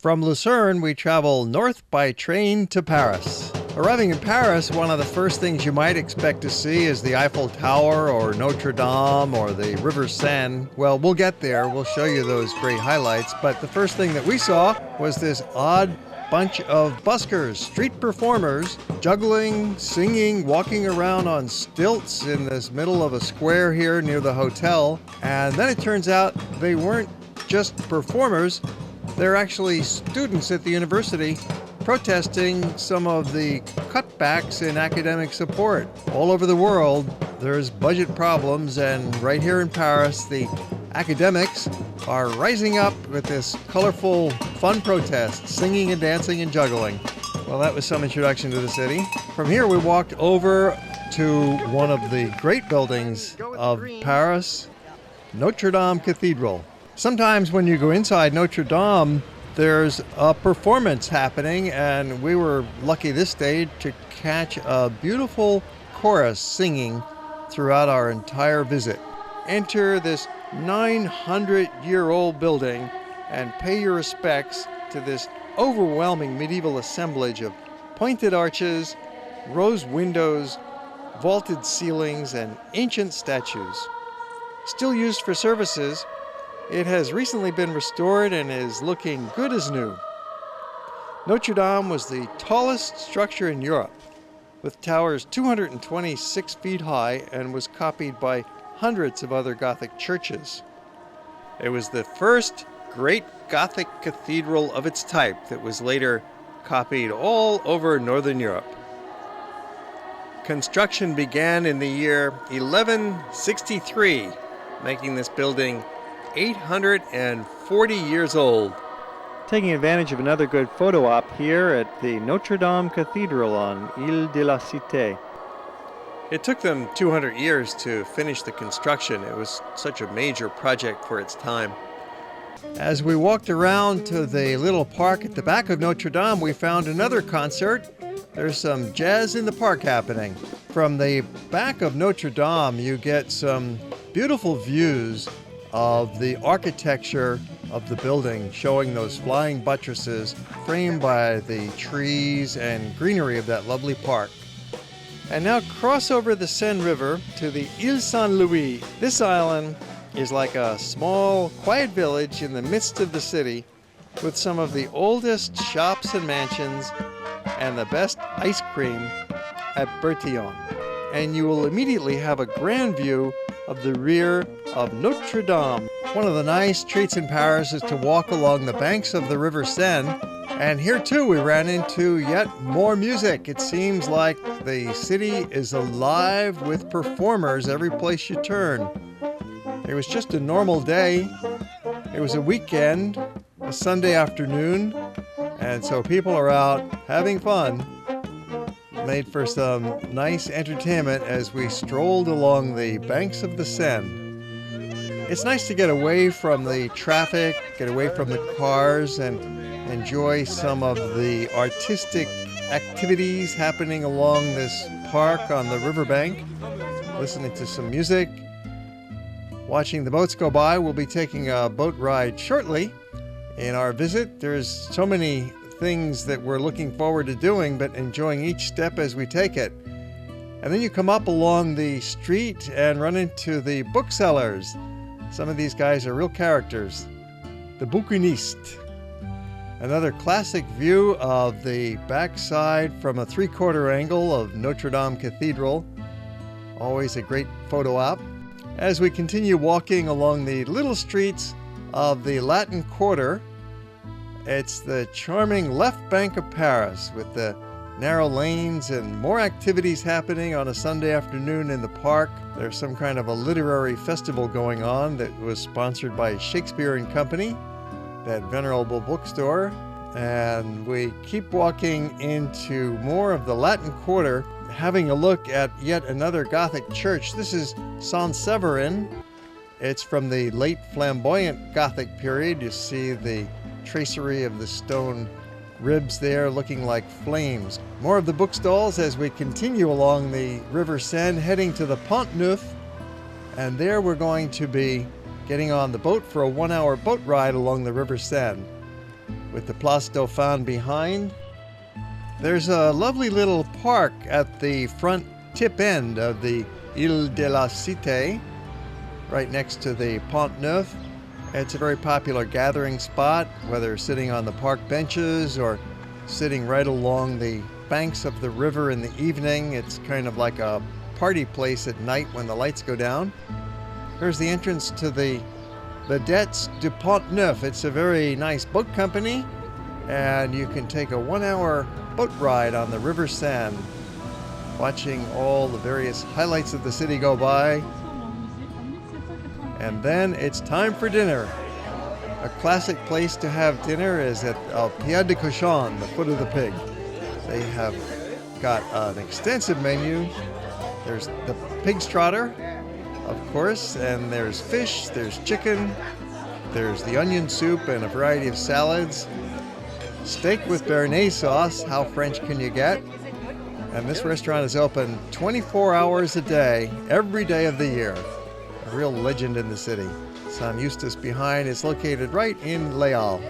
From Lucerne, we travel north by train to Paris. Arriving in Paris, one of the first things you might expect to see is the Eiffel Tower or Notre Dame or the River Seine. Well, we'll get there. We'll show you those great highlights. But the first thing that we saw was this odd bunch of buskers, street performers, juggling, singing, walking around on stilts in this middle of a square here near the hotel. And then it turns out they weren't just performers. They're actually students at the university protesting some of the cutbacks in academic support. All over the world, there's budget problems, and right here in Paris, the academics are rising up with this colorful, fun protest, singing and dancing and juggling. Well, that was some introduction to the city. From here, we walked over to one of the great buildings of Paris, Notre Dame Cathedral. Sometimes when you go inside Notre Dame, there's a performance happening, and we were lucky this day to catch a beautiful chorus singing throughout our entire visit. Enter this 900-year-old building and pay your respects to this overwhelming medieval assemblage of pointed arches, rose windows, vaulted ceilings, and ancient statues. Still used for services, it has recently been restored and is looking good as new. Notre Dame was the tallest structure in Europe, with towers 226 feet high, and was copied by hundreds of other Gothic churches. It was the first great Gothic cathedral of its type that was later copied all over Northern Europe. Construction began in the year 1163, making this building 840 years old. Taking advantage of another good photo op here at the Notre Dame Cathedral on Iles de la Cité. It took them 200 years to finish the construction. It was such a major project for its time. As we walked around to the little park at the back of Notre Dame, we found another concert. There's some jazz in the park happening. From the back of Notre Dame, you get some beautiful views of the architecture of the building, showing those flying buttresses framed by the trees and greenery of that lovely park. And now cross over the Seine River to the Iles St Louis. This island is like a small, quiet village in the midst of the city, with some of the oldest shops and mansions and the best ice cream at Bertillon. And you will immediately have a grand view of the rear of Notre Dame. One of the nice treats in Paris is to walk along the banks of the River Seine. And here too we ran into yet more music. It seems like the city is alive with performers every place you turn. It was just a normal day. It was a weekend, a Sunday afternoon, and so people are out having fun. Made for some nice entertainment as we strolled along the banks of the Seine. It's nice to get away from the traffic, get away from the cars, and enjoy some of the artistic activities happening along this park on the riverbank. Listening to some music, watching the boats go by. We'll be taking a boat ride shortly in our visit. There's so many things that we're looking forward to doing, but enjoying each step as we take it. And then you come up along the street and run into the booksellers. Some of these guys are real characters. The bouquiniste. Another classic view of the backside from a three-quarter angle of Notre Dame Cathedral. Always a great photo op. As we continue walking along the little streets of the Latin Quarter, it's the charming left bank of Paris with the narrow lanes and more activities happening on a Sunday afternoon in the park. There's some kind of a literary festival going on that was sponsored by Shakespeare and Company, that venerable bookstore. And we keep walking into more of the Latin Quarter, having a look at yet another Gothic church. This is Saint Severin. It's from the late flamboyant Gothic period. You see the tracery of the stone ribs there looking like flames. More of the book stalls as we continue along the River Seine, heading to the Pont Neuf, and there we're going to be getting on the boat for a 1-hour boat ride along the River Seine. with the Place Dauphine behind. There's a lovely little park at the front tip end of the Iles de la Cité, right next to the Pont Neuf. It's a very popular gathering spot, whether sitting on the park benches or sitting right along the banks of the river in the evening. It's kind of like a party place at night when the lights go down. Here's the entrance to the Vedettes du Pont Neuf. It's a very nice boat company, and you can take a 1-hour boat ride on the River Seine, watching all the various highlights of the city go by. And then it's time for dinner. A classic place to have dinner is at Pied de Cochon, the foot of the pig. They have got an extensive menu. There's the pig's trotter, of course, and there's fish, there's chicken, there's the onion soup and a variety of salads. Steak with béarnaise sauce, how French can you get? And this restaurant is open 24 hours a day, every day of the year. A real legend in the city. Saint Eustace behind is located right in Les Halles.